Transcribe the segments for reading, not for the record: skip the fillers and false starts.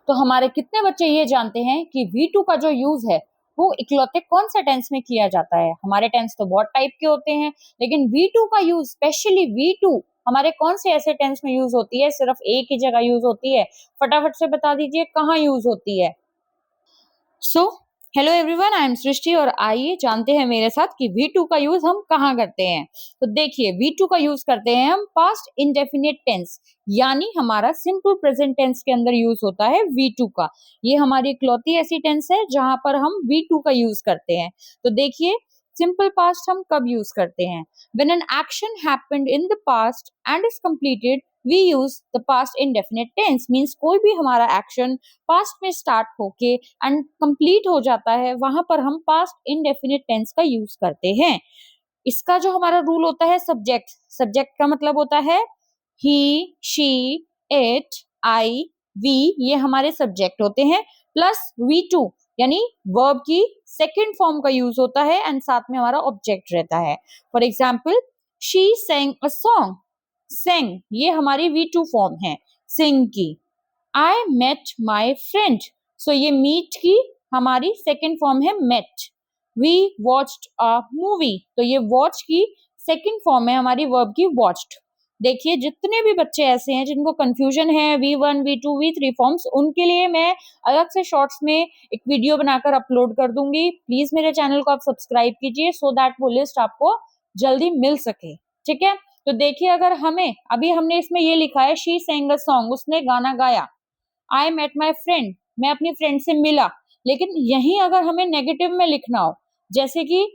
तो हमारे कितने बच्चे ये जानते हैं कि V2 का जो यूज है वो इकलौते कौन से टेंस में किया जाता है? हमारे टेंस तो बहुत टाइप के होते हैं, लेकिन V2 का यूज, स्पेशली V2 हमारे कौन से ऐसे टेंस में यूज होती है? सिर्फ एक ही जगह यूज होती है। फटाफट से बता दीजिए कहाँ यूज होती है। So hello everyone, I am Srishti और आइए जानते हैं मेरे साथ कि V2 का यूज हम कहाँ करते हैं। तो देखिए, V2 का यूज करते हैं हम पास्ट इंडेफिनिट टेंस, यानी हमारा सिंपल प्रेजेंट टेंस के अंदर यूज होता है V2 का। ये हमारी इकलौती ऐसी टेंस है जहां पर हम V2 का यूज करते हैं। तो देखिए, सिंपल पास्ट हम कब यूज करते हैं? When an action happened in the past and is completed, we use the past indefinite tense. Means कोई भी हमारा एक्शन पास्ट में स्टार्ट होके एंड कंप्लीट हो जाता है, वहां पर हम पास्ट इनडेफिनिट टेंस का यूज करते हैं। इसका जो हमारा रूल होता है, सब्जेक्ट, सब्जेक्ट का मतलब होता है ही, शी, इट, आई, वी, ये हमारे सब्जेक्ट होते हैं, प्लस V2 यानी वर्ब की सेकेंड फॉर्म का यूज होता है एंड साथ में हमारा ऑब्जेक्ट रहता है। For example, she sang a song. sang ये हमारी V2 फॉर्म है sing की। I met my friend, so ये meet की हमारी सेकेंड फॉर्म है met। We watched a movie, तो ये watch की सेकेंड फॉर्म है हमारी वर्ब की watched। देखिए, जितने भी बच्चे ऐसे हैं जिनको कंफ्यूजन है V1, V2, V3 फॉर्म्स, उनके लिए मैं अलग से शॉर्ट्स में एक वीडियो बनाकर अपलोड कर दूंगी। प्लीज मेरे चैनल को आप सब्सक्राइब कीजिए सो दैट वो लिस्ट आपको जल्दी मिल सके। ठीक है, तो देखिए, अगर हमें अभी हमने इसमें ये लिखा है शी sang a song, उसने गाना गाया। आई मेट माई फ्रेंड, मैं अपनी फ्रेंड से मिला। लेकिन यहीं अगर हमें नेगेटिव में लिखना हो, जैसे कि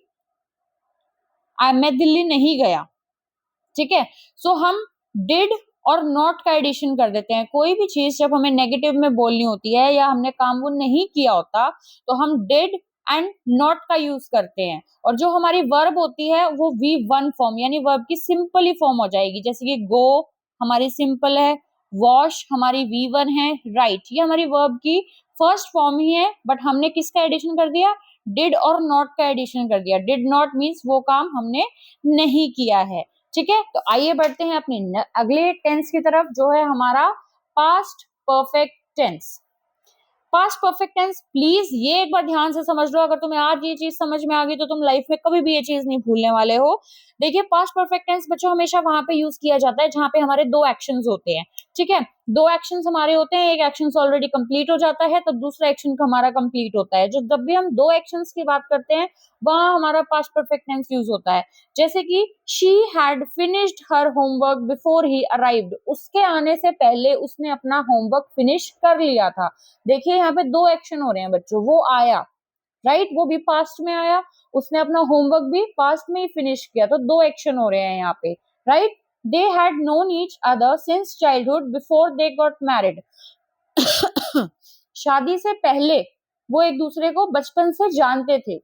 मैं दिल्ली नहीं गया, ठीक है, सो हम डिड और नॉट का एडिशन कर देते हैं। कोई भी चीज जब हमें नेगेटिव में बोलनी होती है या हमने काम वो नहीं किया होता, तो हम डिड एंड नॉट का यूज करते हैं। और जो हमारी वर्ब होती है वो V1 फॉर्म यानी वर्ब की सिंपल ही फॉर्म हो जाएगी। जैसे कि गो हमारी सिंपल है, वॉश हमारी V1 है, राइट ये हमारी वर्ब की फर्स्ट फॉर्म ही है, बट हमने किसका एडिशन कर दिया? डिड और नॉट का एडिशन कर दिया। डिड नॉट मीन्स वो काम हमने नहीं किया है। ठीक है, तो आइए बढ़ते हैं अपने अगले टेंस की तरफ, जो है हमारा past perfect tense. Past perfect tense, please ये एक बार ध्यान से समझ लो। अगर तुम्हें आज ये चीज समझ में आ गई तो तुम लाइफ में कभी भी ये चीज नहीं भूलने वाले हो। देखिए, पास्ट परफेक्ट टेंस बच्चों हमेशा वहां पे यूज किया जाता है जहां पे हमारे दो एक्शंस होते हैं। ठीक है, दो एक्शंस हमारे होते हैं, एक एक्शन ऑलरेडी कंप्लीट हो जाता है, तब दूसरा एक्शन हमारा कंप्लीट होता है। जो जब भी हम दो एक्शंस की बात करते हैं वहां हमारा पास्ट परफेक्ट टेंस यूज होता है। जैसे कि she had finished her homework before he arrived, उसके आने से पहले उसने अपना होमवर्क फिनिश कर लिया था। देखिए, यहाँ पे दो एक्शन हो रहे हैं बच्चों, वो आया, राइट, वो भी पास्ट में आया, उसने अपना होमवर्क भी पास्ट में ही फिनिश किया, तो दो एक्शन हो रहे हैं यहाँ पे, right. They had known each other since childhood before they got married. शादी से पहले वो एक दूसरे को बचपन से जानते थे।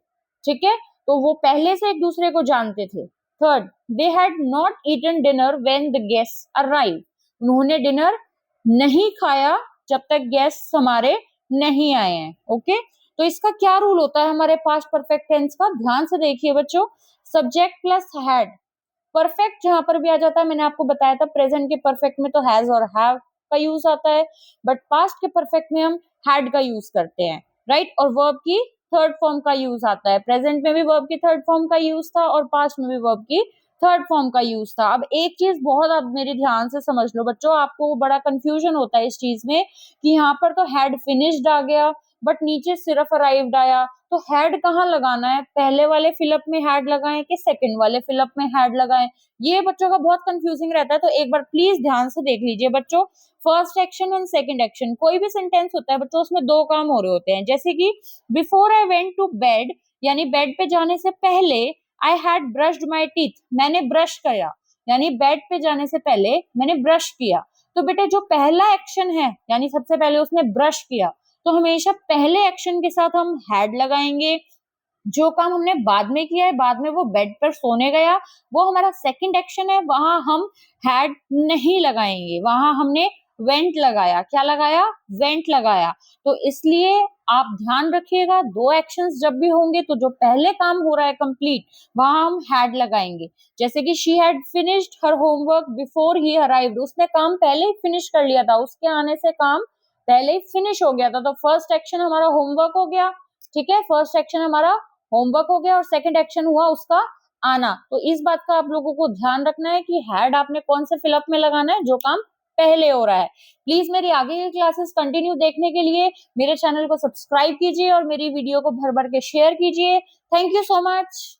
ठीक है, तो वो पहले से एक दूसरे को जानते थे। Third, they had not eaten dinner when the guests arrive, उन्होंने डिनर नहीं खाया जब तक गेस्ट हमारे नहीं आए हैं। ओके, तो इसका क्या रूल होता है हमारे पास्ट परफेक्ट टेंस का? ध्यान से देखिए बच्चों, सब्जेक्ट प्लस हैड। परफेक्ट जहां पर भी आ जाता है, मैंने आपको बताया था प्रेजेंट के परफेक्ट में तो हैज और हैव का यूज आता है, बट पास्ट के परफेक्ट में हम हैड का यूज करते हैं, राइट। और वर्ब की थर्ड फॉर्म का यूज आता है। प्रेजेंट में भी वर्ब की थर्ड फॉर्म का यूज था और पास्ट में भी वर्ब की थर्ड फॉर्म का यूज था। अब एक चीज बहुत आप मेरे ध्यान से समझ लो बच्चों, आपको बड़ा कंफ्यूजन होता है इस चीज में कि यहाँ पर तो हैड फिनिश्ड आ गया बट नीचे सिर्फ अराइव्ड आया, तो हैड कहाँ लगाना है? पहले वाले फिलअप में हैड लगाएं कि सेकंड वाले फिलअप में हैड लगाएं? ये बच्चों का बहुत कंफ्यूजिंग रहता है। तो एक बार प्लीज ध्यान से देख लीजिए बच्चों, first action and second action, कोई भी सेंटेंस होता है बच्चों उसमें दो काम हो रहे होते हैं। जैसे कि before I went to bed, यानी बेड पे जाने से पहले, I had brushed my teeth, मैंने ब्रश किया, यानी बेड पे जाने से पहले मैंने ब्रश किया। तो बेटे जो पहला एक्शन है यानी सबसे पहले उसने ब्रश किया, तो हमेशा पहले एक्शन के साथ हम हैड लगाएंगे। जो काम हमने बाद में किया है, बाद में वो बेड पर सोने गया, वो हमारा सेकंड एक्शन है, वहां हम हैड नहीं लगाएंगे, वहां हमने वेंट लगाया। क्या लगाया? वेंट लगाया। तो इसलिए आप ध्यान रखिएगा, दो एक्शंस जब भी होंगे तो जो पहले काम हो रहा है कंप्लीट, वहां हम हैड लगाएंगे। जैसे कि she had finished her homework before he arrived, उसने काम पहले ही फिनिश कर लिया था, उसके आने से काम पहले ही फिनिश हो गया था। तो फर्स्ट एक्शन हमारा होमवर्क हो गया, ठीक है, फर्स्ट एक्शन हमारा होमवर्क हो गया और सेकंड एक्शन हुआ उसका आना। तो इस बात का आप लोगों को ध्यान रखना है कि हैड आपने कौन से फिलअप में लगाना है, जो काम पहले हो रहा है। प्लीज मेरी आगे की क्लासेस कंटिन्यू देखने के लिए मेरे चैनल को सब्सक्राइब कीजिए और मेरी वीडियो को भर भर के शेयर कीजिए। Thank you so much.